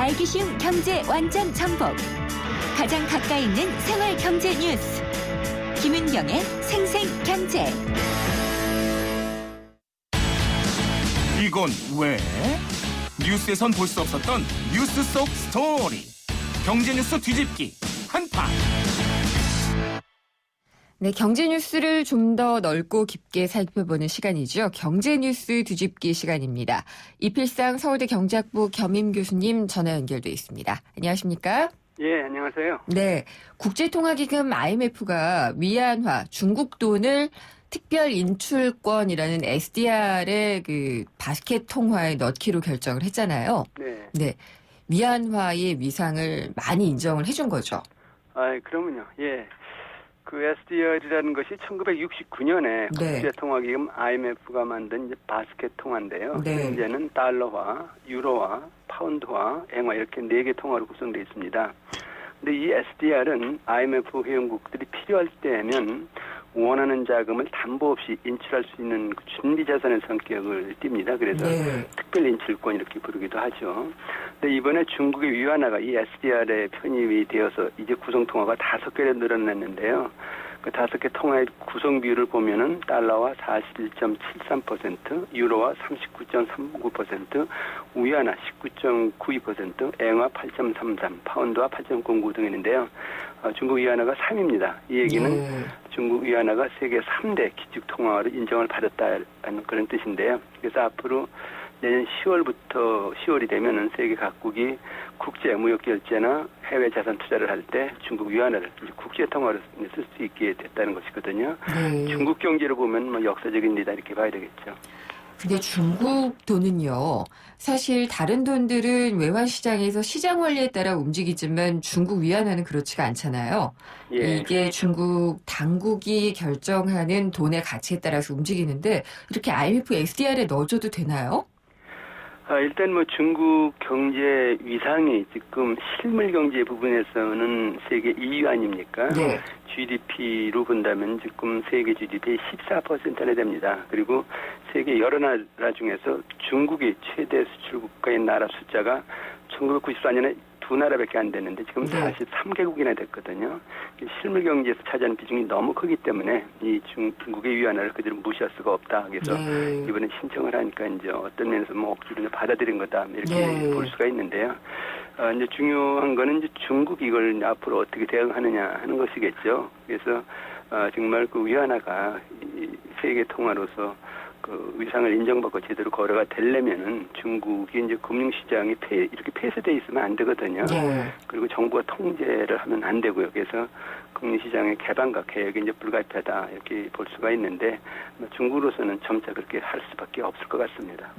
알기 쉬운 경제 완전 정복. 가장 가까이 있는 생활 경제 뉴스. 김은경의 생생경제. 이건 왜? 뉴스에선 볼 수 없었던 뉴스 속 스토리. 경제 뉴스 뒤집기 한판. 네, 경제 뉴스를 좀 더 넓고 깊게 살펴보는 시간이죠. 경제 뉴스 뒤집기 시간입니다. 이필상 서울대 경제학부 겸임 교수님 전화 연결돼 있습니다. 안녕하십니까? 예, 안녕하세요. 네, 국제통화기금 IMF가 위안화, 중국 돈을 특별 인출권이라는 SDR의 그 바스켓 통화에 넣기로 결정을 했잖아요. 네. 네, 위안화의 위상을 많이 인정을 해준 거죠. 그러면요. 예. 그 SDR이라는 것이 1969년에 네. 국제통화기금 IMF가 만든 이제 바스켓 통화인데요. 네. 현재는 달러화, 유로화, 파운드화, 앵화 이렇게 4개 통화로 구성되어 있습니다. 근데 이 SDR은 IMF 회원국들이 필요할 때면 원하는 자금을 담보 없이 인출할 수 있는 준비 자산의 성격을 띱니다. 그래서 네. 특별 인출권 이렇게 부르기도 하죠. 근데 이번에 중국의 위안화가 이 SDR에 편입이 되어서 이제 구성 통화가 5개로 늘어났는데요. 그 5개 통화의 구성 비율을 보면은 달러와 41.73%, 유로와 39.39%, 위안화 19.92%, 앵화 8.33%, 파운드와 8.09% 등이 있는데요. 중국 위안화가 3입니다. 이 얘기는 중국 위안화가 세계 3대 기축 통화로 인정을 받았다는 그런 뜻인데요. 그래서 앞으로 내년 10월이 되면은 세계 각국이 국제 무역 결제나 해외 자산 투자를 할 때 중국 위안화를 국제 통화로 쓸 수 있게 됐다는 것이거든요. 중국 경제로 보면 뭐 역사적인 일이다 이렇게 봐야 되겠죠. 근데 중국 돈은요, 사실 다른 돈들은 외환 시장에서 시장 원리에 따라 움직이지만 중국 위안화는 그렇지가 않잖아요. 예. 이게 중국 당국이 결정하는 돈의 가치에 따라서 움직이는데 이렇게 IMF SDR에 넣어줘도 되나요? 일단 뭐 중국 경제 위상이 지금 실물 경제 부분에서는 세계 2위 아닙니까? 네. GDP로 본다면 지금 세계 GDP의 14%나 됩니다. 그리고 세계 여러 나라 중에서 중국이 최대 수출 국가인 나라 숫자가 1994년에 2나라밖에 안 됐는데 지금 43개국이나 됐거든요. 실물 경제에서 차지하는 비중이 너무 크기 때문에 이 중국의 위안화를 그대로 무시할 수가 없다. 그래서 이번에 신청을 하니까 이제 어떤 면에서 뭐 억지로 받아들인 거다 이렇게 볼 수가 있는데요. 이제 중요한 거는 이제 중국이 이걸 앞으로 어떻게 대응하느냐 하는 것이겠죠. 그래서 정말 그 위안화가 세계 통화로서 그 위상을 인정받고 제대로 거래가 되려면은 중국이 이제 금융시장이 이렇게 폐쇄돼 있으면 안 되거든요. 그리고 정부가 통제를 하면 안 되고요. 그래서 금융시장의 개방과 개혁이 이제 불가피하다 이렇게 볼 수가 있는데 중국으로서는 점차 그렇게 할 수밖에 없을 것 같습니다.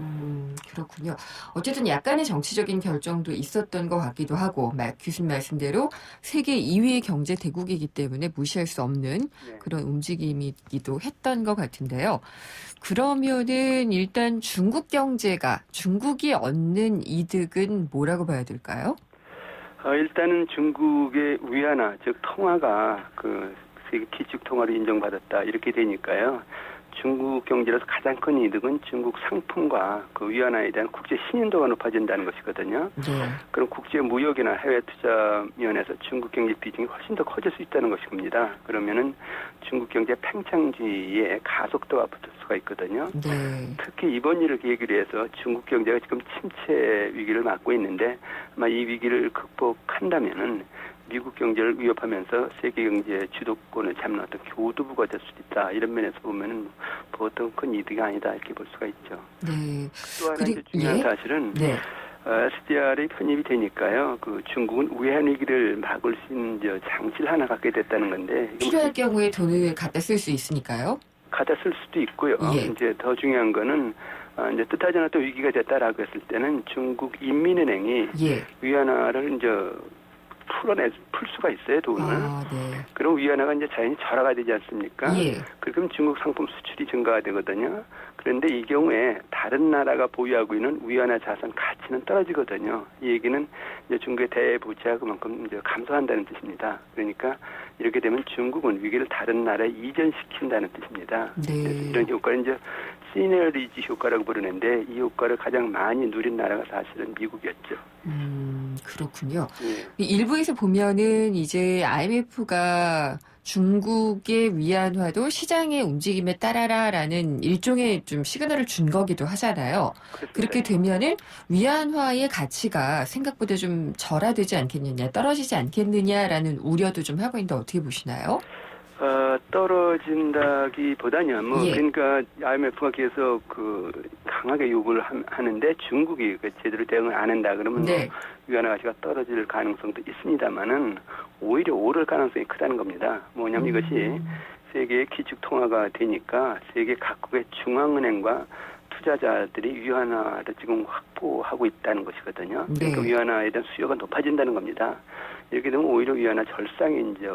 그렇군요. 어쨌든 약간의 정치적인 결정도 있었던 것 같기도 하고 교수님 말씀대로 세계 2위의 경제 대국이기 때문에 무시할 수 없는 그런 움직임이기도 했던 것 같은데요. 그러면은 일단 중국 경제가 중국이 얻는 이득은 뭐라고 봐야 될까요? 일단은 중국의 위안화, 즉 통화가 그 세계 기축 통화로 인정받았다 이렇게 되니까요. 중국 경제에서 가장 큰 이득은 중국 상품과 그 위안화에 대한 국제 신인도가 높아진다는 것이거든요. 그럼 국제 무역이나 해외 투자 면에서 중국 경제 비중이 훨씬 더 커질 수 있다는 것입니다. 그러면은 중국 경제 팽창주의에 가속도가 붙을 수가 있거든요. 특히 이번 일을 계기로 해서 중국 경제가 지금 침체 위기를 맞고 있는데 아마 이 위기를 극복한다면은 미국 경제를 위협하면서 세계 경제의 주도권을 잡는 어떤 교두부가 될 수도 있다. 이런 면에서 보면은 보통 큰 이득이 아니다 이렇게 볼 수가 있죠. 또 하나 중요한 사실은 SDR이 편입이 되니까요. 그 중국은 외환 위기를 막을 수 있는 장치를 하나 갖게 됐다는 건데 필요할 경우에 돈을 갖다 쓸 수 있으니까요. 갖다 쓸 수도 있고요. 이제 더 중요한 거는 이제 뜻하지 않았던 위기가 됐다라고 했을 때는 중국 인민은행이 위안화를 이제 풀 수가 있어요, 돈을. 그럼 위안화가 이제 자연히 절하가 되지 않습니까? 그럼 중국 상품 수출이 증가가 되거든요. 그런데 이 경우에 다른 나라가 보유하고 있는 위안화 자산 가치는 떨어지거든요. 이 얘기는 이제 중국의 대부채가 그만큼 이제 감소한다는 뜻입니다. 그러니까 이렇게 되면 중국은 위기를 다른 나라에 이전시킨다는 뜻입니다. 이런 효과를 이제 시너리지 효과라고 부르는데 이 효과를 가장 많이 누린 나라가 사실은 미국이었죠. 그렇군요. 예. 일부에서 보면은 이제 IMF가 중국의 위안화도 시장의 움직임에 따라라라는 일종의 좀 시그널을 준 거기도 하잖아요. 그렇습니다. 그렇게 되면은 위안화의 가치가 생각보다 좀 절하되지 않겠느냐, 떨어지지 않겠느냐라는 우려도 좀 하고 있는데 어떻게 보시나요? 떨어진다기보다는 예. 그러니까 IMF가 계속 강하게 요구를 하는데 중국이 제대로 대응을 안 한다 그러면 네. 위안화 가치가 떨어질 가능성도 있습니다만은 오히려 오를 가능성이 크다는 겁니다. 뭐냐면 이것이 세계의 기축 통화가 되니까 세계 각국의 중앙은행과 투자자들이 위안화를 지금 확보하고 있다는 것이거든요. 네. 그러니까 위안화에 대한 수요가 높아진다는 겁니다. 이렇게 되면 오히려 위안화 절상이 이제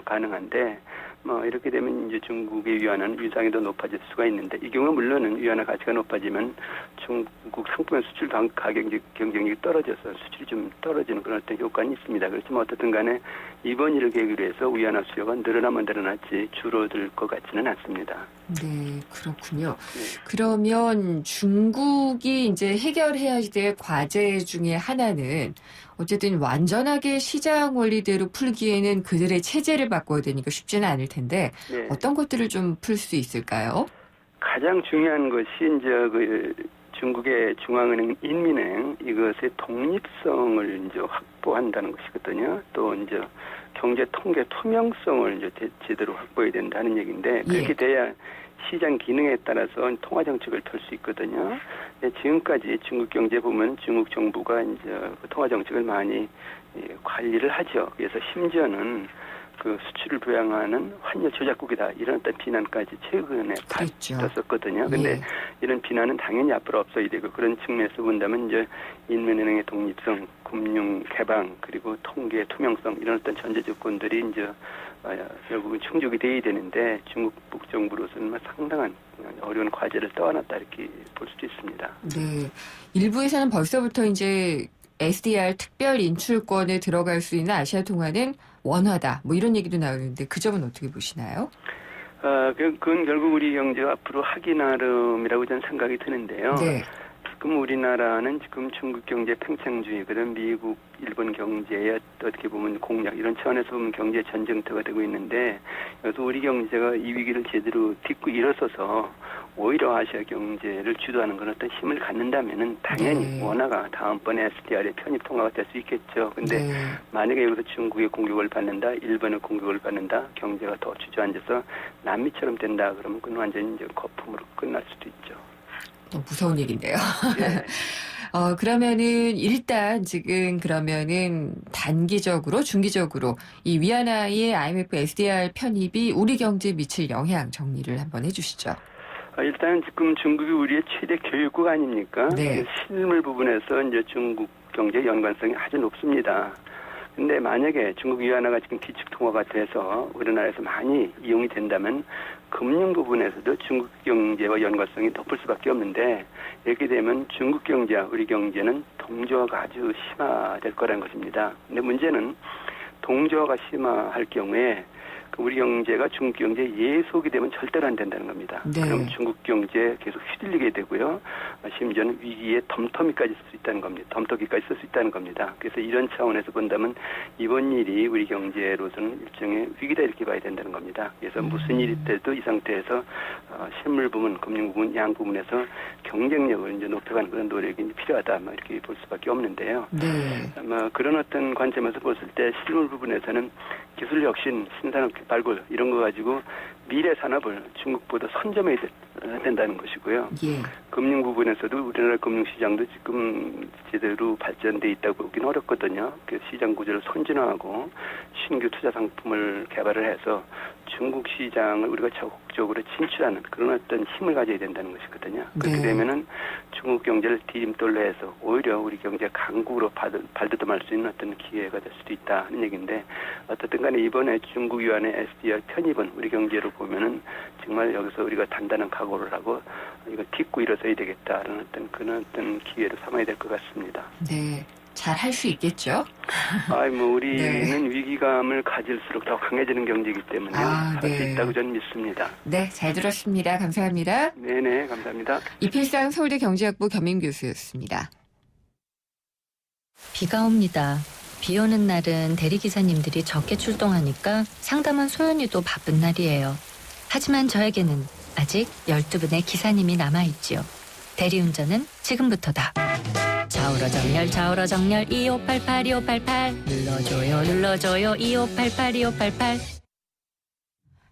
가능한데 이렇게 되면 이제 중국의 위안화는 위상이 더 높아질 수가 있는데 이 경우 물론은 위안화 가치가 높아지면 중국 상품의 수출 가격 경쟁력이 떨어져서 수출이 좀 떨어지는 그런 어떤 효과는 있습니다. 그렇지만 어떻든 간에 이번 일을 계기로 해서 위안화 수요가 늘어나면 늘어났지 줄어들 것 같지는 않습니다. 네, 그렇군요. 네. 그러면 중국이 이제 해결해야 될 과제 중에 하나는 어쨌든 완전하게 시장 원리대로 풀기에는 그들의 체제를 바꿔야 되니까 쉽지는 않을 텐데 네. 어떤 것들을 좀 풀 수 있을까요? 가장 중요한 것이 이제 중국의 중앙은행 인민은행 이것의 독립성을 이제 확보한다는 것이거든요. 또 이제 경제 통계 투명성을 이제 제대로 확보해야 된다는 얘기인데 그렇게 예. 돼야 시장 기능에 따라서 통화 정책을 펼 수 있거든요. 지금까지 중국 경제 보면 중국 정부가 이제 통화 정책을 많이 관리를 하죠. 그래서 심지어는 수출을 부양하는 환율 조작국이다 이런 어떤 비난까지 최근에 그렇죠. 받았었거든요. 근데 예. 이런 비난은 당연히 앞으로 없어야 되고 그런 측면에서 본다면 이제 인민은행의 독립성, 금융 개방 그리고 통계 투명성 이런 어떤 전제 조건들이 이제 결국은 충족이 돼야 되는데 중국 북정부로서는 상당한 어려운 과제를 떠안았다 이렇게 볼 수도 있습니다. 네. 일부에서는 벌써부터 이제 SDR 특별 인출권에 들어갈 수 있는 아시아 통화는 원화다. 뭐 이런 얘기도 나오는데 그 점은 어떻게 보시나요? 그건 결국 우리 경제가 앞으로 하기 나름이라고 저는 생각이 드는데요. 네. 지금 우리나라는 지금 중국 경제 팽창주의, 그다음 미국, 일본 경제의 어떻게 보면 공략 이런 차원에서 보면 경제 전쟁터가 되고 있는데 그래서 우리 경제가 이 위기를 제대로 딛고 일어서서 오히려 아시아 경제를 주도하는 그런 어떤 힘을 갖는다면은 당연히 네. 원화가 다음번에 SDR의 편입 통화가 될 수 있겠죠. 근데 네. 만약에 여기서 중국의 공격을 받는다, 일본의 공격을 받는다, 경제가 더 주저앉아서 남미처럼 된다 그러면 그건 완전히 이제 거품으로 끝날 수도 있죠. 무서운 얘기인데요. 예. 그러면은 일단 지금 그러면은 단기적으로 중기적으로 이 위안화의 IMF SDR 편입이 우리 경제에 미칠 영향 정리를 한번 해주시죠. 일단 지금 중국이 우리의 최대 교육국 아닙니까? 네. 실물 부분에서 이제 중국 경제 연관성이 아주 높습니다. 근데 만약에 중국 위안화가 지금 기축 통화가 돼서 우리나라에서 많이 이용이 된다면 금융 부분에서도 중국 경제와 연관성이 높을 수밖에 없는데 이렇게 되면 중국 경제와 우리 경제는 동조화가 아주 심화될 거라는 것입니다. 근데 문제는 동조화가 심화할 경우에 우리 경제가 중국 경제에 예속이 되면 절대로 안 된다는 겁니다. 네. 그럼 중국 경제에 계속 휘둘리게 되고요. 심지어는 위기에 덤터기까지 쓸 수 있다는 겁니다. 덤터기까지 쓸 수 있다는 겁니다. 그래서 이런 차원에서 본다면 이번 일이 우리 경제로서는 일종의 위기다 이렇게 봐야 된다는 겁니다. 그래서 무슨 일이 돼도 이 상태에서 실물 부분, 금융 부분, 양 부분에서 경쟁력을 이제 높여가는 그런 노력이 필요하다. 이렇게 볼 수밖에 없는데요. 네. 아마 그런 어떤 관점에서 봤을 때 실물 부분에서는 기술 혁신, 신산업 발굴 이런 거 가지고 미래 산업을 중국보다 선점해야 된다는 것이고요. 예. 금융 부분에서도 우리나라 금융시장도 지금 제대로 발전돼 있다고 보기는 어렵거든요. 그 시장 구조를 선진화하고 신규 투자 상품을 개발을 해서 중국 시장을 우리가 적극적으로 진출하는 그런 어떤 힘을 가져야 된다는 것이거든요. 그렇게 네. 되면은 중국 경제를 디딤돌로 해서 오히려 우리 경제 강국으로 발돋움할 수 있는 어떤 기회가 될 수도 있다 하는 얘기인데 어떻든 간에 이번에 중국 위안의 SDR 편입은 우리 경제로 보면은 정말 여기서 우리가 단단한 각오를 하고 이거 딛고 일어서야 되겠다라는 그런 어떤 기회로 삼아야 될 것 같습니다. 네. 잘 할 수 있겠죠? 우리는 네. 위기감을 가질수록 더 강해지는 경제이기 때문에 할 수 네. 있다고 저는 믿습니다. 네, 잘 들었습니다. 감사합니다. 네네, 감사합니다. 이필상 서울대 경제학부 겸임 교수였습니다. 비가 옵니다. 비 오는 날은 대리기사님들이 적게 출동하니까 상담원 소연이도 바쁜 날이에요. 하지만 저에게는 아직 12분의 기사님이 남아있지요. 대리운전은 지금부터다. 좌우로 정렬 2588 2588 눌러줘요 2588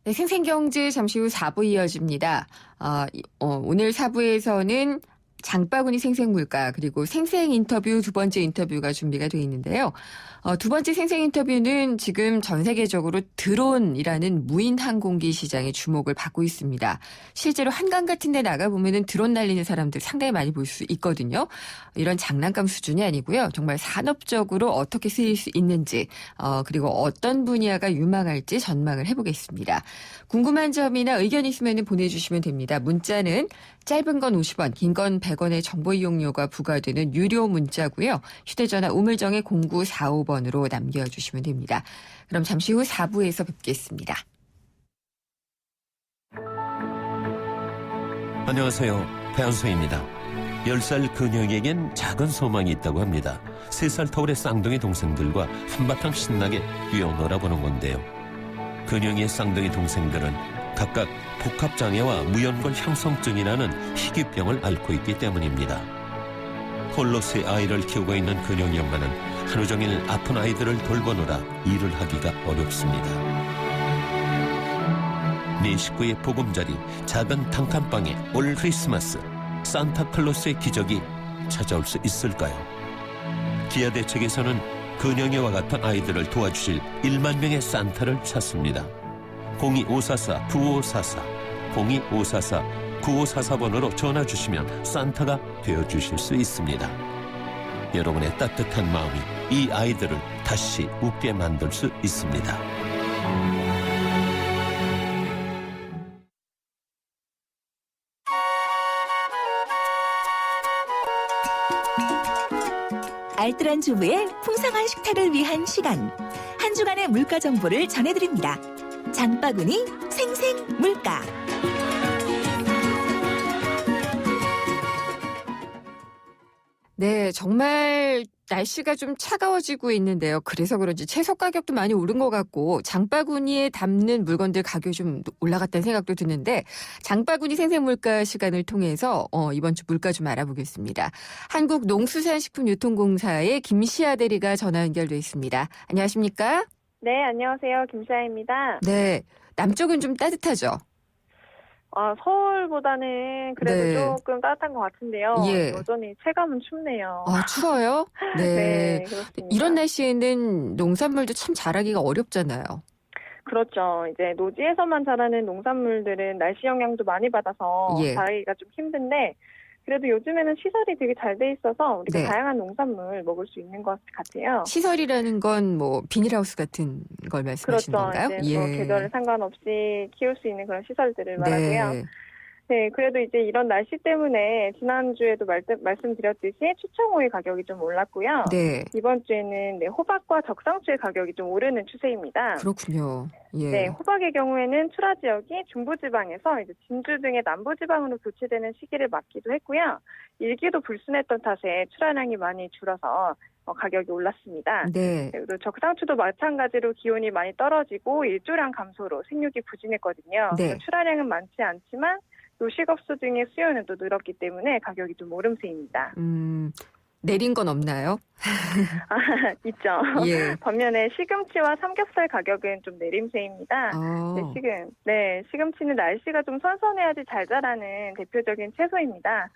네, 생생경제 잠시 후 4부 이어집니다. 오늘 4부에서는 장바구니 생생물가 그리고 생생 인터뷰 두 번째 인터뷰가 준비가 되어 있는데요. 두 번째 생생 인터뷰는 지금 전 세계적으로 드론이라는 무인 항공기 시장에 주목을 받고 있습니다. 실제로 한강 같은 데 나가보면은 드론 날리는 사람들 상당히 많이 볼 수 있거든요. 이런 장난감 수준이 아니고요. 정말 산업적으로 어떻게 쓰일 수 있는지 그리고 어떤 분야가 유망할지 전망을 해보겠습니다. 궁금한 점이나 의견 있으면 보내주시면 됩니다. 문자는 짧은 건 50원, 긴 건 100원의 정보 이용료가 부과되는 유료 문자고요. 휴대전화 우물정의 0945번으로 남겨주시면 됩니다. 그럼 잠시 후 4부에서 뵙겠습니다. 안녕하세요. 배한소입니다. 10살 근영에겐 작은 소망이 있다고 합니다. 3살 터울의 쌍둥이 동생들과 한바탕 신나게 뛰어놀아보는 건데요. 근영이의 쌍둥이 동생들은 각각 복합장애와 무연골 향성증이라는 희귀병을 앓고 있기 때문입니다. 홀로 3아이를 키우고 있는 근영이 엄마는 하루 종일 아픈 아이들을 돌보느라 일을 하기가 어렵습니다. 네 식구의 보금자리, 작은 단칸방에 올 크리스마스 산타클로스의 기적이 찾아올 수 있을까요? 기아 대책에서는 근영이와 같은 아이들을 도와주실 1만 명의 산타를 찾습니다. 02-544-9544, 02-544-9544번으로 전화 주시면 산타가 되어주실 수 있습니다. 여러분의 따뜻한 마음이 이 아이들을 다시 웃게 만들 수 있습니다. 알뜰한 주부의 풍성한 식탁을 위한 시간. 한 주간의 물가 정보를 전해드립니다. 장바구니 생생물가. 네, 정말 날씨가 좀 차가워지고 있는데요. 그래서 그런지 채소 가격도 많이 오른 것 같고 장바구니에 담는 물건들 가격이 좀 올라갔다는 생각도 드는데 장바구니 생생물가 시간을 통해서 이번 주 물가 좀 알아보겠습니다. 한국농수산식품유통공사의 김시아 대리가 전화 연결돼 있습니다. 안녕하십니까? 네, 안녕하세요. 김시아입니다. 네, 남쪽은 좀 따뜻하죠? 서울보다는 그래도 네. 조금 따뜻한 것 같은데요. 예. 여전히 체감은 춥네요. 추워요? 네. 네, 그렇습니다. 이런 날씨에는 농산물도 참 자라기가 어렵잖아요. 그렇죠. 이제 노지에서만 자라는 농산물들은 날씨 영향도 많이 받아서 예. 자라기가 좀 힘든데 그래도 요즘에는 시설이 되게 잘 돼 있어서 우리가 네. 다양한 농산물 먹을 수 있는 것 같아요. 시설이라는 건 뭐 비닐하우스 같은 걸 말씀하시는 그렇죠. 건가요? 이제 뭐 계절에 상관없이 키울 수 있는 그런 시설들을 말하고요. 네. 네, 그래도 이제 이런 날씨 때문에 지난주에도 말씀드렸듯이 추청오이 가격이 좀 올랐고요. 네. 이번 주에는 호박과 적상추의 가격이 좀 오르는 추세입니다. 그렇군요. 예. 네, 호박의 경우에는 출하 지역이 중부지방에서 이제 진주 등의 남부지방으로 교체되는 시기를 맞기도 했고요. 일기도 불순했던 탓에 출하량이 많이 줄어서 가격이 올랐습니다. 네. 그리고 적상추도 마찬가지로 기온이 많이 떨어지고 일조량 감소로 생육이 부진했거든요. 네. 그래서 출하량은 많지 않지만 요식업소 등의 수요는 또 늘었기 때문에 가격이 좀 오름세입니다. 내린 건 없나요? 있죠. 예. 반면에 시금치와 삼겹살 가격은 좀 내림세입니다. 시금치는 날씨가 좀 선선해야지 잘 자라는 대표적인 채소입니다.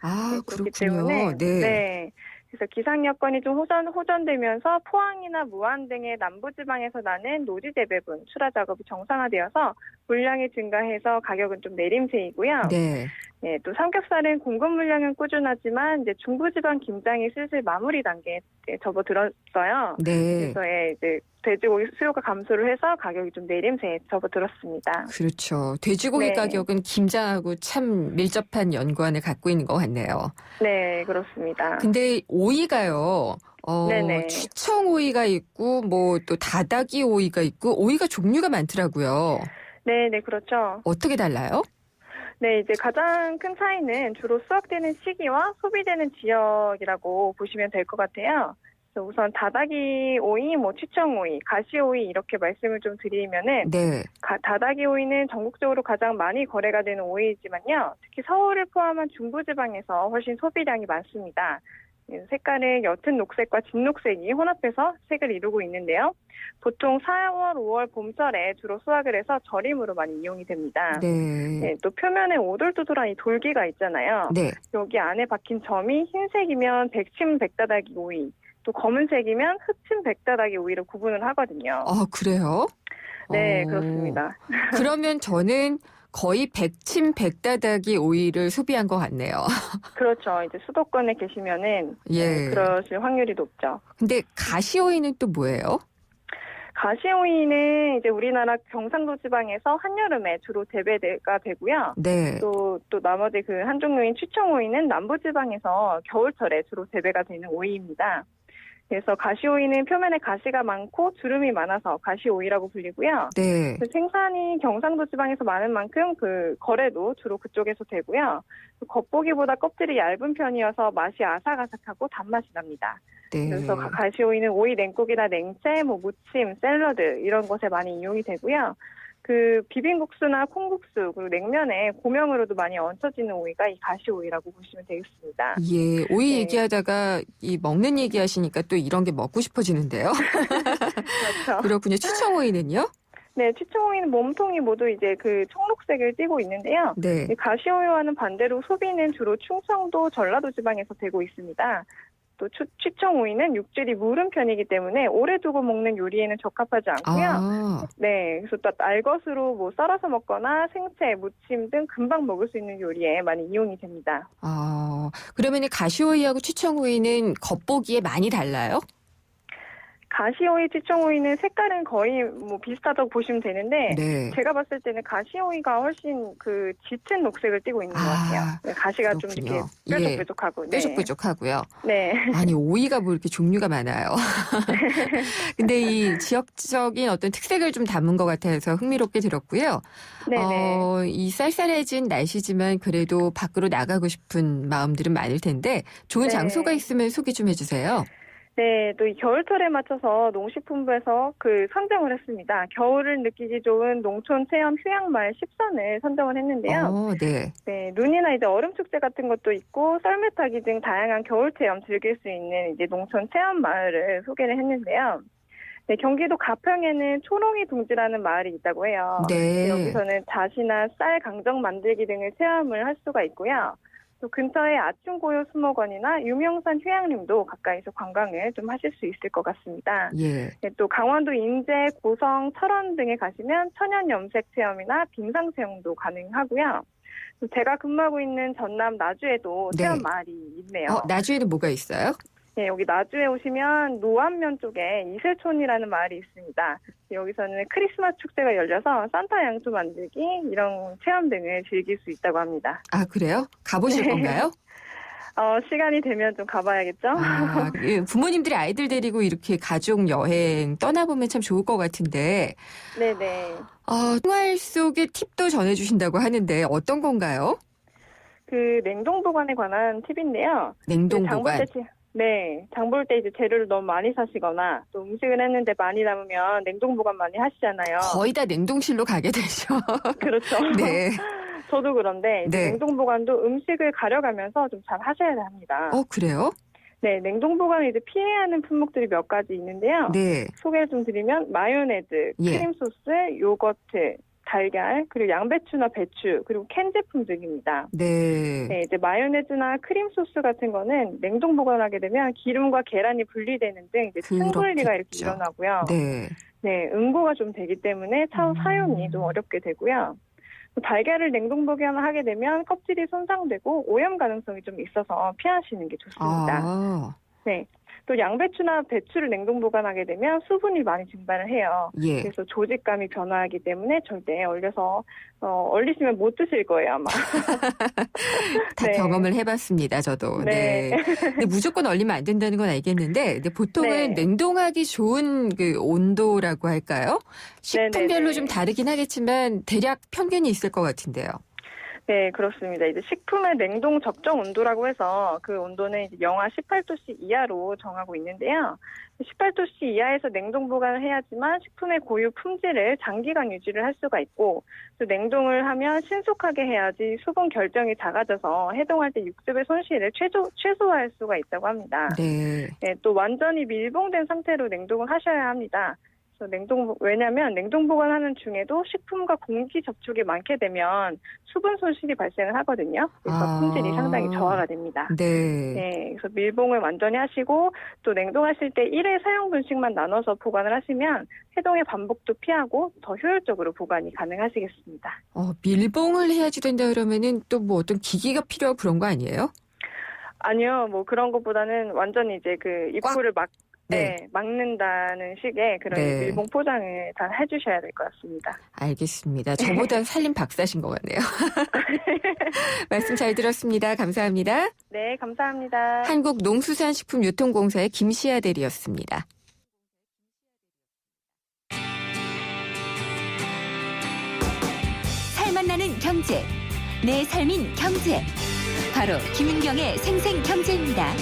그렇기 그렇군요. 때문에 네. 그래서 기상 여건이 좀 호전되면서 포항이나 무안 등의 남부지방에서 나는 노지 재배분 출하 작업이 정상화되어서 물량이 증가해서 가격은 좀 내림세이고요. 네. 네, 또 삼겹살은 공급 물량은 꾸준하지만 이제 중부지방 김장이 슬슬 마무리 단계에 접어들었어요. 네. 그래서 이제 돼지고기 수요가 감소를 해서 가격이 좀 내림세에 접어들었습니다. 그렇죠. 돼지고기 네. 가격은 김장하고 참 밀접한 연관을 갖고 있는 것 같네요. 네, 그렇습니다. 근데 오이가요. 네네. 추청 오이가 있고 뭐 또 다다기 오이가 있고 오이가 종류가 많더라고요. 네, 그렇죠. 어떻게 달라요? 네, 이제 가장 큰 차이는 주로 수확되는 시기와 소비되는 지역이라고 보시면 될 것 같아요. 그래서 우선 다다기 오이, 취청 오이, 가시 오이 이렇게 말씀을 좀 드리면은 네. 다다기 오이는 전국적으로 가장 많이 거래가 되는 오이지만요. 특히 서울을 포함한 중부지방에서 훨씬 소비량이 많습니다. 색깔은 옅은 녹색과 진녹색이 혼합해서 색을 이루고 있는데요. 보통 4월, 5월 봄철에 주로 수확을 해서 절임으로 많이 이용이 됩니다. 네. 또 표면에 오돌토돌한 이 돌기가 있잖아요. 네. 여기 안에 박힌 점이 흰색이면 백침 백다다기 오이, 또 검은색이면 흑침 백다다기 오이로 구분을 하거든요. 그래요? 네, 그렇습니다. 그러면 저는 거의 백침 백다다기 오이를 소비한 것 같네요. 그렇죠. 이제 수도권에 계시면은 예. 그러실 확률이 높죠. 근데 가시 오이는 또 뭐예요? 가시 오이는 이제 우리나라 경상도 지방에서 한여름에 주로 재배가 되고요. 네. 또 나머지 그 한 종류인 추청 오이는 남부 지방에서 겨울철에 주로 재배가 되는 오이입니다. 그래서 가시 오이는 표면에 가시가 많고 주름이 많아서 가시 오이라고 불리고요. 네. 그 생산이 경상도 지방에서 많은 만큼 그 거래도 주로 그쪽에서 되고요. 겉보기보다 껍질이 얇은 편이어서 맛이 아삭아삭하고 단맛이 납니다. 네. 그래서 가시 오이는 오이 냉국이나 냉채, 무침, 샐러드 이런 것에 많이 이용이 되고요. 그 비빔국수나 콩국수 그리고 냉면에 고명으로도 많이 얹혀지는 오이가 이 가시 오이라고 보시면 되겠습니다. 예, 오이 네. 얘기하다가 이 먹는 얘기하시니까 또 이런 게 먹고 싶어지는데요. 그렇죠. 그렇군요. 추청 오이는요? 네, 추청 오이는 몸통이 모두 이제 그 청록색을 띠고 있는데요. 네. 이 가시 오이와는 반대로 소비는 주로 충청도, 전라도 지방에서 되고 있습니다. 또 추청 오이는 육질이 무른 편이기 때문에 오래 두고 먹는 요리에는 적합하지 않고요. 네, 그래서 또 날것으로 썰어서 먹거나 생채, 무침 등 금방 먹을 수 있는 요리에 많이 이용이 됩니다. 그러면 가시오이하고 추청오이는 겉보기에 많이 달라요? 가시오이, 추청오이는 색깔은 거의 비슷하다고 보시면 되는데 네. 제가 봤을 때는 가시오이가 훨씬 그 짙은 녹색을 띠고 있는 것 같아요. 네, 가시가 그렇군요. 좀 이렇게 뾰족뾰족하고. 네. 뾰족뾰족하고요. 네. 아니 오이가 뭐 이렇게 종류가 많아요. 근데 이 지역적인 어떤 특색을 좀 담은 것 같아서 흥미롭게 들었고요. 네네. 이 쌀쌀해진 날씨지만 그래도 밖으로 나가고 싶은 마음들은 많을 텐데 좋은 네. 장소가 있으면 소개 좀 해주세요. 네, 또 이 겨울철에 맞춰서 농식품부에서 그 선정을 했습니다. 겨울을 느끼기 좋은 농촌 체험 휴양마을 10선을 선정을 했는데요. 네. 네, 눈이나 이제 얼음 축제 같은 것도 있고 썰매 타기 등 다양한 겨울 체험 즐길 수 있는 이제 농촌 체험 마을을 소개를 했는데요. 네, 경기도 가평에는 초롱이 둥지라는 마을이 있다고 해요. 네. 여기서는 잣이나 쌀 강정 만들기 등을 체험을 할 수가 있고요. 또 근처에 아충고요 수목원이나 유명산 휴양림도 가까이서 관광을 좀 하실 수 있을 것 같습니다. 예. 네, 또 강원도 인제, 고성, 철원 등에 가시면 천연 염색 체험이나 빙상 체험도 가능하고요. 또 제가 근무하고 있는 전남 나주에도 네. 체험 마을이 있네요. 나주에는 뭐가 있어요? 네, 여기 나주에 오시면 노안면 쪽에 이슬촌이라는 마을이 있습니다. 여기서는 크리스마스 축제가 열려서 산타 양초 만들기 이런 체험 등을 즐길 수 있다고 합니다. 아, 그래요? 가보실 건가요? 시간이 되면 좀 가봐야겠죠? 예, 부모님들이 아이들 데리고 이렇게 가족 여행 떠나보면 참 좋을 것 같은데. 네네. 생활 속의 팁도 전해주신다고 하는데 어떤 건가요? 그 냉동 보관에 관한 팁인데요. 냉동 장 볼 보관. 때 장 볼 때 이제 재료를 너무 많이 사시거나 또 음식을 했는데 많이 남으면 냉동 보관 많이 하시잖아요. 거의 다 냉동실로 가게 되죠. 그렇죠. 네. 저도 그런데 이제 네. 냉동 보관도 음식을 가려가면서 좀 잘 하셔야 합니다. 그래요? 네, 냉동 보관을 이제 피해야 하는 품목들이 몇 가지 있는데요. 네. 소개를 좀 드리면 마요네즈, 예. 크림 소스, 요거트, 달걀, 그리고 양배추나 배추, 그리고 캔 제품 등입니다. 네. 네, 이제 마요네즈나 크림 소스 같은 거는 냉동 보관하게 되면 기름과 계란이 분리되는 등 이제 층분리가 이렇게 그렇겠죠. 일어나고요. 네. 네, 응고가 좀 되기 때문에 사용이 좀 어렵게 되고요. 달걀을 냉동 보관하게 되면 껍질이 손상되고 오염 가능성이 좀 있어서 피하시는 게 좋습니다. 네. 또 양배추나 배추를 냉동 보관하게 되면 수분이 많이 증발을 해요. 예. 그래서 조직감이 변화하기 때문에 절대 얼려서 얼리시면 못 드실 거예요, 아마. 다 네. 경험을 해봤습니다, 저도. 네. 근데 무조건 얼리면 안 된다는 건 알겠는데, 근데 보통은 네. 냉동하기 좋은 그 온도라고 할까요? 식품별로 네네네. 좀 다르긴 하겠지만 대략 평균이 있을 것 같은데요. 네, 그렇습니다. 이제 식품의 냉동 적정 온도라고 해서 그 온도는 이제 영하 18도씨 이하로 정하고 있는데요. 18도씨 이하에서 냉동 보관을 해야지만 식품의 고유 품질을 장기간 유지를 할 수가 있고, 또 냉동을 하면 신속하게 해야지 수분 결정이 작아져서 해동할 때 육즙의 손실을 최소화할 수가 있다고 합니다. 네. 네, 또 완전히 밀봉된 상태로 냉동을 하셔야 합니다. 왜냐하면 냉동 보관하는 중에도 식품과 공기 접촉이 많게 되면 수분 손실이 발생을 하거든요. 그래서 품질이 상당히 저하가 됩니다. 네. 네, 그래서 밀봉을 완전히 하시고 또 냉동하실 때 1회 사용분씩만 나눠서 보관을 하시면 해동의 반복도 피하고 더 효율적으로 보관이 가능하시겠습니다. 밀봉을 해야지 된다 그러면은 또 뭐 어떤 기기가 필요하고 그런 거 아니에요? 아니요, 뭐 그런 것보다는 완전히 이제 그 입구를 막는다는 식의 그런 네. 밀봉 포장을 다 해주셔야 될 것 같습니다. 알겠습니다. 저보다 살림 박사신 것 같네요. 말씀 잘 들었습니다. 감사합니다. 네, 감사합니다. 한국농수산식품유통공사의 김시아 대리였습니다. 살맛 나는 경제, 내 삶인 경제. 바로 김은경의 생생경제입니다.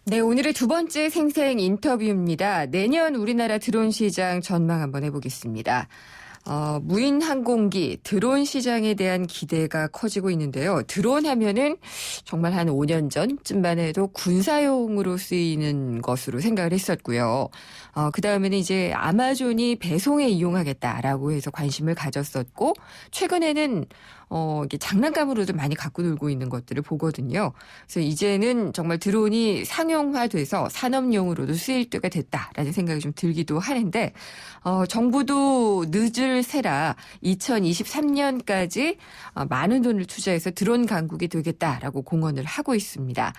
네, 오늘의 두 번째 생생 인터뷰입니다. 내년 우리나라 드론 시장 전망 한번 해보겠습니다. 무인 항공기 드론 시장에 대한 기대가 커지고 있는데요. 드론 하면은 정말 한 5년 전쯤만 해도 군사용으로 쓰이는 것으로 생각을 했었고요. 그 다음에는 이제 아마존이 배송에 이용하겠다라고 해서 관심을 가졌었고, 최근에는 이게 장난감으로도 많이 갖고 놀고 있는 것들을 보거든요. 그래서 이제는 정말 드론이 상용화돼서 산업용으로도 쓰일 때가 됐다라는 생각이 좀 들기도 하는데, 정부도 늦을 새라 2023년까지 많은 돈을 투자해서 드론 강국이 되겠다라고 공언을 하고 있습니다.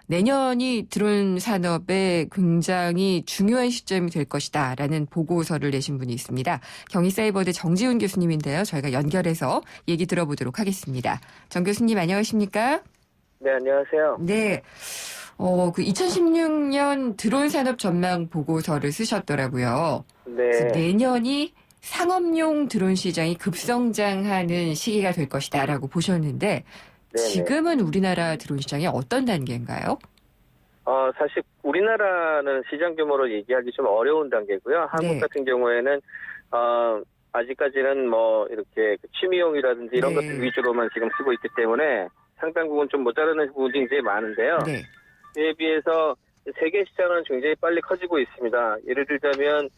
내년이 드론 산업에 굉장히 중요한 시점이 될 것이다라는 보고서를 내신 분이 있습니다. 경희사이버대 정지훈 교수님인데요. 저희가 연결해서 얘기 들어보도록 하겠습니다. 정 교수님 안녕하십니까? 네, 안녕하세요. 네. 그 2016년 드론 산업 전망 보고서를 쓰셨더라고요. 네. 내년이 상업용 드론 시장이 급성장하는 시기가 될 것이다라고 보셨는데, 네네. 지금은 우리나라 드론 시장이 어떤 단계인가요? 사실 우리나라는 시장 규모로 얘기하기 좀 어려운 단계고요. 한국 네. 같은 경우에는 아직까지는 뭐 이렇게 취미용이라든지 이런 네. 것들 위주로만 지금 쓰고 있기 때문에 상당 부분 좀 모자라는 부분이 굉장히 많은데요. 네. 이에 비해서 세계 시장은 굉장히 빨리 커지고 있습니다. 예를 들자면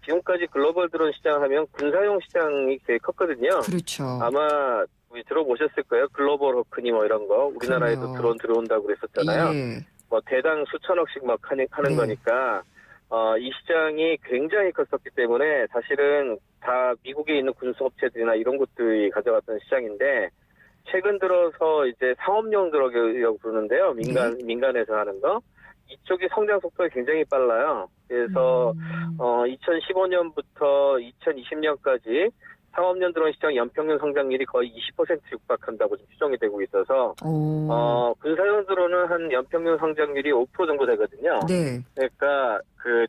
지금까지 글로벌 드론 시장 하면 군사용 시장이 되게 컸거든요. 그렇죠. 아마 들어보셨을 거예요. 글로벌 호크니 뭐 이런 거. 우리나라에도 그럼요. 드론 들어온다고 그랬었잖아요. 예. 뭐 대당 수천억씩 막 하는 네. 거니까 이 시장이 굉장히 컸었기 때문에 사실은 다 미국에 있는 군수업체들이나 이런 것들이 가져갔던 시장인데, 최근 들어서 이제 상업용 드론이라고 부르는데요. 민간에서 하는 거. 이쪽이 성장 속도가 굉장히 빨라요. 그래서 2015년부터 2020년까지 상업용 드론 시장 연평균 성장률이 거의 20% 육박한다고 지금 추정이 되고 있어서 군사용 드론은 한 연평균 성장률이 5% 정도 되거든요. 네. 그러니까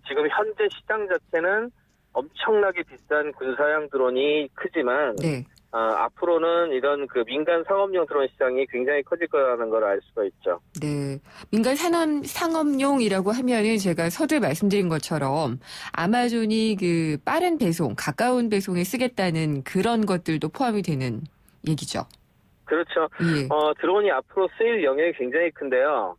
지금 현재 시장 자체는 엄청나게 비싼 군사용 드론이 크지만 네. 앞으로는 이런 민간 상업용 드론 시장이 굉장히 커질 거라는 걸 알 수가 있죠. 네. 민간 상업용이라고 하면은 제가 서두에 말씀드린 것처럼 아마존이 빠른 배송, 가까운 배송에 쓰겠다는 그런 것들도 포함이 되는 얘기죠. 그렇죠. 예. 드론이 앞으로 쓰일 영역이 굉장히 큰데요.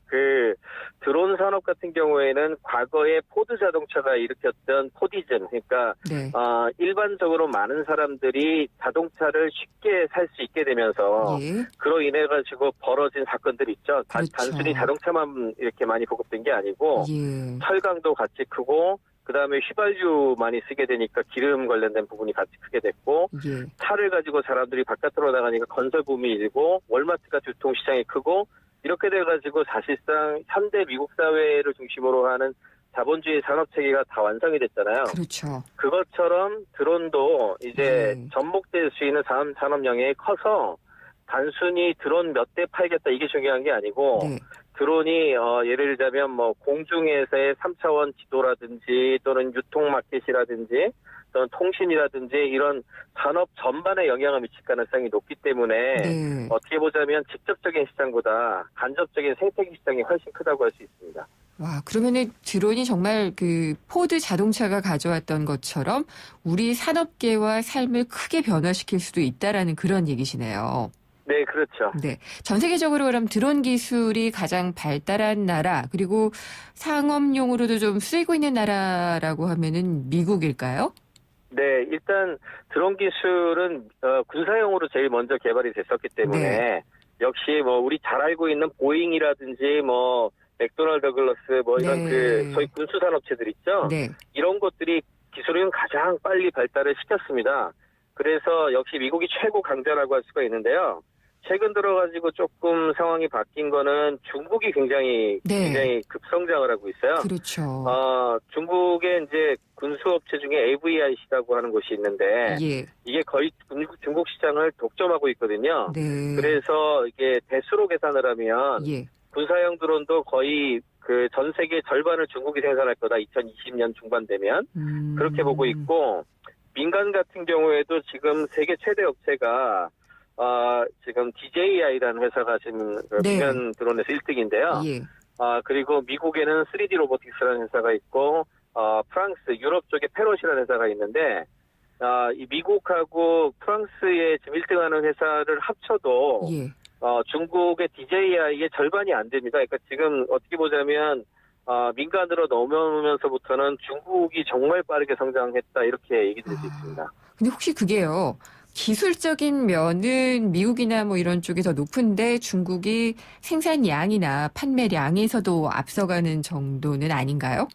드론 산업 같은 경우에는 과거에 포드 자동차가 일으켰던 포디즘, 그러니까 네. 일반적으로 많은 사람들이 자동차를 쉽게 살 수 있게 되면서 예. 그로 인해 가지고 벌어진 사건들이 있죠. 그렇죠. 단순히 자동차만 이렇게 많이 보급된 게 아니고 예. 철강도 같이 크고, 그다음에 휘발유 많이 쓰게 되니까 기름 관련된 부분이 같이 크게 됐고, 예. 차를 가지고 사람들이 바깥으로 나가니까 건설 붐이 일고, 월마트가 유통시장이 크고, 이렇게 돼가지고 사실상 현대 미국 사회를 중심으로 하는 자본주의 산업체계가 다 완성이 됐잖아요. 그렇죠. 그것처럼 드론도 이제 네. 접목될 수 있는 산업 영역이 커서 단순히 드론 몇 대 팔겠다 이게 중요한 게 아니고, 네. 드론이 예를 들자면 뭐 공중에서의 3차원 지도라든지 또는 유통 마켓이라든지 어떤 통신이라든지 이런 산업 전반에 영향을 미칠 가능성이 높기 때문에 네. 어떻게 보자면 직접적인 시장보다 간접적인 생태계 시장이 훨씬 크다고 할 수 있습니다. 와, 그러면은 드론이 정말 그 포드 자동차가 가져왔던 것처럼 우리 산업계와 삶을 크게 변화시킬 수도 있다라는 그런 얘기시네요. 네, 그렇죠. 네. 전 세계적으로 그럼 드론 기술이 가장 발달한 나라, 그리고 상업용으로도 좀 쓰이고 있는 나라라고 하면은 미국일까요? 네, 일단 드론 기술은 군사용으로 제일 먼저 개발이 됐었기 때문에 네. 역시 뭐 우리 잘 알고 있는 보잉이라든지 뭐 맥도날드 글러스 뭐 이런 네. 그 저희 군수산업체들 있죠. 네. 이런 것들이 기술은 가장 빨리 발달을 시켰습니다. 그래서 역시 미국이 최고 강자라고 할 수가 있는데요. 최근 들어가지고 조금 상황이 바뀐 거는 중국이 굉장히 급성장을 하고 있어요. 그렇죠. 중국의 이제 군수업체 중에 AVIC라고 하는 곳이 있는데 예. 이게 거의 중국 시장을 독점하고 있거든요. 네. 그래서 이게 대수로 계산을 하면 예. 군사용 드론도 거의 그 전 세계 절반을 중국이 생산할 거다. 2020년 중반 되면 그렇게 보고 있고 민간 같은 경우에도 지금 세계 최대 업체가 지금 DJI라는 회사가 지금 네. 민간 드론에서 1등인데요. 예. 그리고 미국에는 3D 로보틱스라는 회사가 있고 프랑스, 유럽 쪽에 페롯이라는 회사가 있는데 이 미국하고 프랑스에 지금 1등하는 회사를 합쳐도 예. 중국의 DJI의 절반이 안 됩니다. 그러니까 지금 어떻게 보자면 민간으로 넘어오면서부터는 중국이 정말 빠르게 성장했다 이렇게 얘기 드릴 수 있습니다. 근데 혹시 그게요. 기술적인 면은 미국이나 뭐 이런 쪽이 더 높은데 중국이 생산량이나 판매량에서도 앞서가는 정도는 아닌가요?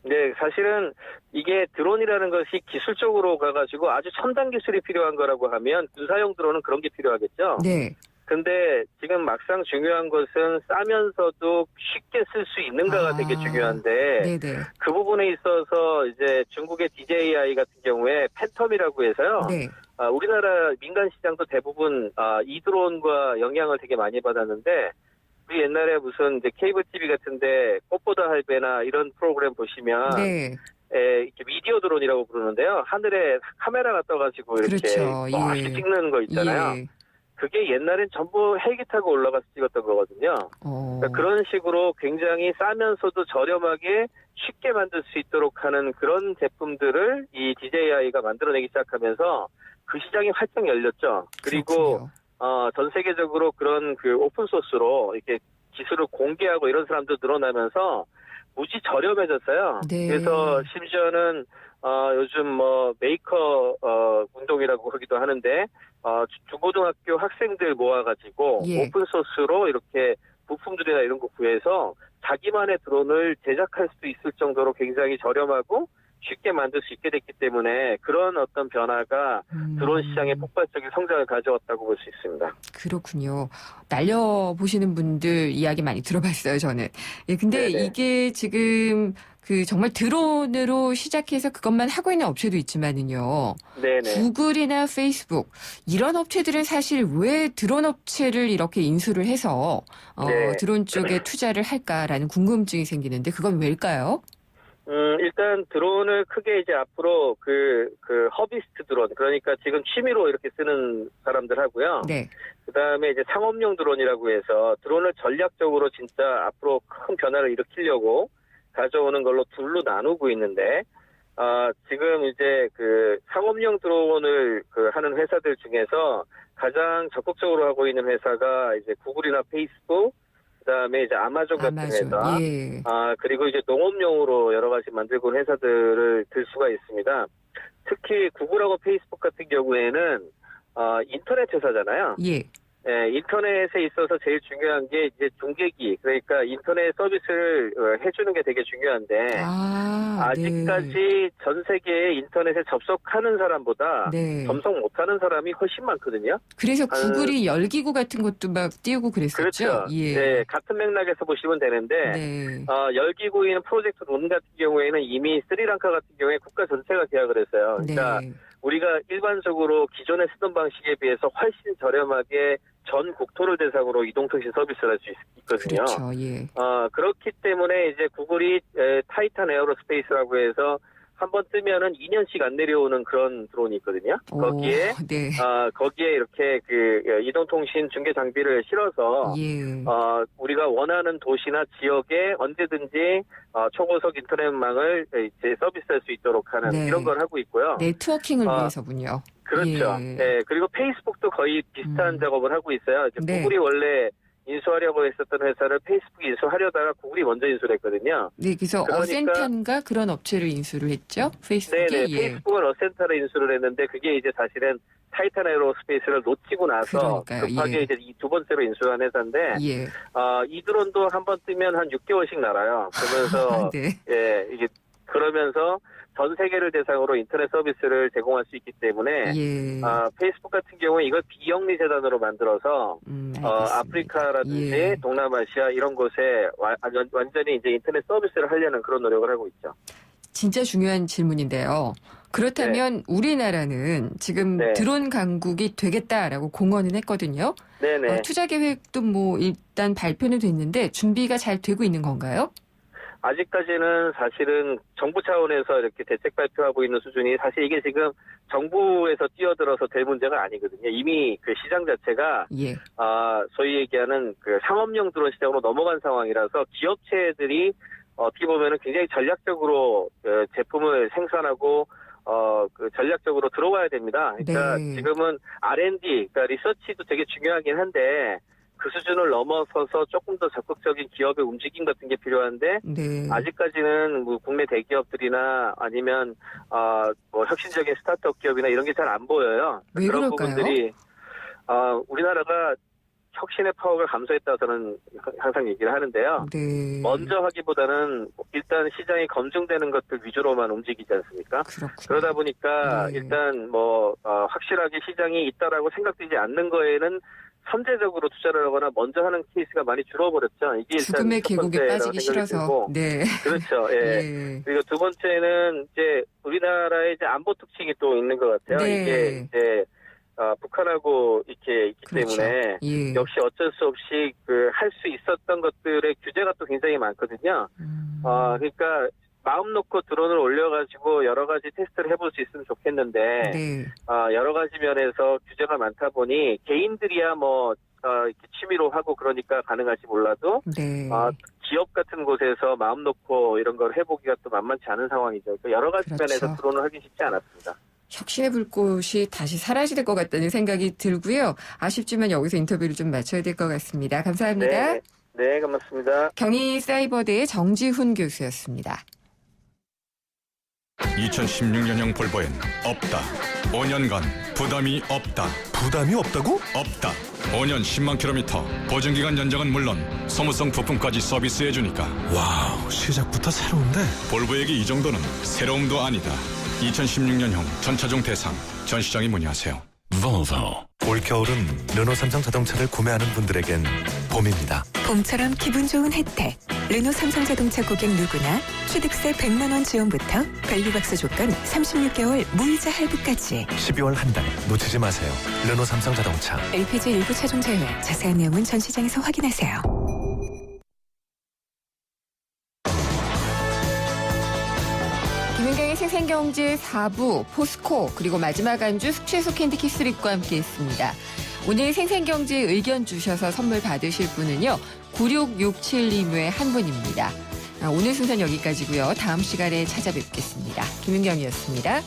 네, 사실은 이게 드론이라는 것이 기술적으로 가가지고 아주 첨단 기술이 필요한 거라고 하면 군사용 드론은 그런 게 필요하겠죠. 네. 근데 지금 막상 중요한 것은 싸면서도 쉽게 쓸 수 있는가가 되게 중요한데 네네. 그 부분에 있어서 이제 중국의 DJI 같은 경우에 팬텀이라고 해서요. 네. 우리나라 민간 시장도 대부분 이 드론과 영향을 되게 많이 받았는데 우리 옛날에 무슨 이제 케이블 TV 같은데 꽃보다 할배나 이런 프로그램 보시면 네. 이렇게 미디어 드론이라고 부르는데요. 하늘에 카메라가 떠가지고 이렇게 그렇죠. 멋있게 예. 찍는 거 있잖아요. 예. 그게 옛날엔 전부 헬기 타고 올라가서 찍었던 거거든요. 그러니까 그런 식으로 굉장히 싸면서도 저렴하게 쉽게 만들 수 있도록 하는 그런 제품들을 이 DJI가 만들어내기 시작하면서 그 시장이 활짝 열렸죠. 그리고 전 세계적으로 그런 그 오픈 소스로 이렇게 기술을 공개하고 이런 사람도 늘어나면서 무지 저렴해졌어요. 네. 그래서 심지어는 요즘 뭐 메이커 운동이라고 하기도 하는데 중고등학교 학생들 모아가지고 예. 오픈 소스로 이렇게 부품들이나 이런 거 구해서 자기만의 드론을 제작할 수 있을 정도로 굉장히 저렴하고 쉽게 만들 수 있게 됐기 때문에 그런 어떤 변화가 드론 시장의 폭발적인 성장을 가져왔다고 볼 수 있습니다. 그렇군요. 날려보시는 분들 이야기 많이 들어봤어요, 저는. 예, 근데 네네. 이게 지금 그 정말 드론으로 시작해서 그것만 하고 있는 업체도 있지만은요. 네네. 구글이나 페이스북 이런 업체들은 사실 왜 드론 업체를 이렇게 인수를 해서 네. 드론 쪽에 투자를 할까라는 궁금증이 생기는데 그건 왜일까요? 일단 드론을 크게 이제 앞으로 그 허비스트 드론, 그러니까 지금 취미로 이렇게 쓰는 사람들 하고요. 네. 그 다음에 이제 상업용 드론이라고 해서 드론을 전략적으로 진짜 앞으로 큰 변화를 일으키려고 가져오는 걸로 둘로 나누고 있는데, 지금 이제 그 상업용 드론을 하는 회사들 중에서 가장 적극적으로 하고 있는 회사가 이제 구글이나 페이스북, 그다음에 이제 아마존 같은 회사, 예. 그리고 이제 농업용으로 여러 가지 만들고 있는 회사들을 들 수가 있습니다. 특히 구글하고 페이스북 같은 경우에는 인터넷 회사잖아요. 예. 예, 인터넷에 있어서 제일 중요한 게 이제 중계기, 그러니까 인터넷 서비스를 해주는 게 되게 중요한데 아직까지 네. 전 세계에 인터넷에 접속하는 사람보다 네. 접속 못하는 사람이 훨씬 많거든요. 그래서 구글이 열기구 같은 것도 막 띄우고 그랬었죠. 그렇죠. 예. 네, 같은 맥락에서 보시면 되는데 네. 열기구인 프로젝트 론 같은 경우에는 이미 스리랑카 같은 경우에 국가 전체가 계약을 했어요. 그러니까 네. 우리가 일반적으로 기존에 쓰던 방식에 비해서 훨씬 저렴하게 전 국토를 대상으로 이동통신 서비스를 할 수 있거든요. 그렇죠. 예. 그렇기 때문에 이제 구글이 타이탄 에어로스페이스라고 해서 한번 뜨면은 2년씩 안 내려오는 그런 드론이 있거든요. 거기에 네. 거기에 이렇게 그 이동통신 중계 장비를 실어서 예. 우리가 원하는 도시나 지역에 언제든지 초고속 인터넷망을 이제 서비스할 수 있도록 하는 네. 이런 걸 하고 있고요. 네트워킹을 위해서군요. 그렇죠. 예. 네, 그리고 페이스북도 거의 비슷한 작업을 하고 있어요. 이제 네. 구글이 원래 인수하려고 했었던 회사를 페이스북이 인수하려다가 구글이 먼저 인수를 했거든요. 네, 그래서 그러니까- 어센탄가 그런 업체를 인수를 했죠. 페이스북이. 네네, 예. 페이스북은 어센타를 인수를 했는데 그게 이제 사실은 타이탄 에어로스페이스를 놓치고 나서 그러니까요. 급하게 예. 이제 이 두 번째로 인수한 회사인데 예. 이 드론도 한번 뜨면 한 6개월씩 날아요. 그러면서 네. 예, 이게 그러면서 전 세계를 대상으로 인터넷 서비스를 제공할 수 있기 때문에 예. 페이스북 같은 경우에 이걸 비영리 재단으로 만들어서 알겠습니다. 아프리카라든지 예. 동남아시아 이런 곳에 완전히 이제 인터넷 서비스를 하려는 그런 노력을 하고 있죠. 진짜 중요한 질문인데요. 그렇다면 우리나라는 지금 네. 드론 강국이 되겠다라고 공언은 했거든요. 네네. 투자 계획도 뭐 일단 발표는 됐는데 준비가 잘 되고 있는 건가요? 아직까지는 사실은 정부 차원에서 이렇게 대책 발표하고 있는 수준이 사실 이게 지금 정부에서 뛰어들어서 될 문제가 아니거든요. 이미 그 시장 자체가 예. 소위 얘기하는 그 상업용 드론 시장으로 넘어간 상황이라서 기업체들이 어떻게 보면은 굉장히 전략적으로 제품을 생산하고 그 전략적으로 들어와야 됩니다. 그러니까 네. 지금은 R&D, 그러니까 리서치도 되게 중요하긴 한데 그 수준을 넘어서서 조금 더 적극적인 기업의 움직임 같은 게 필요한데 네. 아직까지는 뭐 국내 대기업들이나 아니면 뭐 혁신적인 스타트업 기업이나 이런 게 잘 안 보여요. 왜 그런 그럴까요? 부분들이 우리나라가 혁신의 파워가 감소했다고 저는 항상 얘기를 하는데요. 네. 먼저 하기보다는 일단 시장이 검증되는 것들 위주로만 움직이지 않습니까? 그렇군요. 그러다 보니까 네. 일단 뭐 확실하게 시장이 있다라고 생각되지 않는 거에는 선제적으로 투자를 하거나 먼저 하는 케이스가 많이 줄어버렸죠. 이게 일단 죽음의 첫 계곡에 번째라고 빠지기 생각이 싫어서. 들고. 네. 그렇죠. 예. 예. 그리고 두 번째는 이제 우리나라의 이제 안보 특징이 또 있는 것 같아요. 네. 이게 이제 북한하고 이렇게 있기 그렇죠. 때문에 예. 역시 어쩔 수 없이 그 할 수 있었던 것들의 규제가 또 굉장히 많거든요. 그러니까 마음 놓고 드론을 올려가지고 여러 가지 테스트를 해볼 수 있으면 좋겠는데 네. 여러 가지 면에서 규제가 많다 보니 개인들이야 뭐 이렇게 취미로 하고 그러니까 가능할지 몰라도 네. 기업 같은 곳에서 마음 놓고 이런 걸 해보기가 또 만만치 않은 상황이죠. 그러니까 여러 가지 그렇죠. 면에서 드론을 하기 쉽지 않았습니다. 혁신의 불꽃이 다시 사라질 것 같다는 생각이 들고요. 아쉽지만 여기서 인터뷰를 좀 마쳐야 될 것 같습니다. 감사합니다. 네, 고맙습니다. 경희사이버대의 정지훈 교수였습니다. 2016년형 볼보엔 없다. 5년간 부담이 없다. 부담이 없다고? 없다. 5년 10만 킬로미터 보증기간 연장은 물론 소모성 부품까지 서비스해주니까 와우, 시작부터 새로운데? 볼보에게 이 정도는 새로움도 아니다. 2016년형 전차종 대상 전시장에 문의하세요. Volvo. 올겨울은 르노 삼성 자동차를 구매하는 분들에겐 봄입니다. 봄처럼 기분 좋은 혜택. 르노 삼성 자동차 고객 누구나 취득세 100만 원 지원부터 관리박스 조건 36개월 무이자 할부까지. 12월 한 달 놓치지 마세요. 르노 삼성 자동차. LPG 일부 차종 제외. 자세한 내용은 전시장에서 확인하세요. 김은경의 생생경제 4부 포스코 그리고 마지막 안주 숙취해소 캔디 키스립과 함께했습니다. 오늘 생생경제 의견 주셔서 선물 받으실 분은요. 9667님의 한 분입니다. 오늘 순서는 여기까지고요. 다음 시간에 찾아뵙겠습니다. 김은경이었습니다.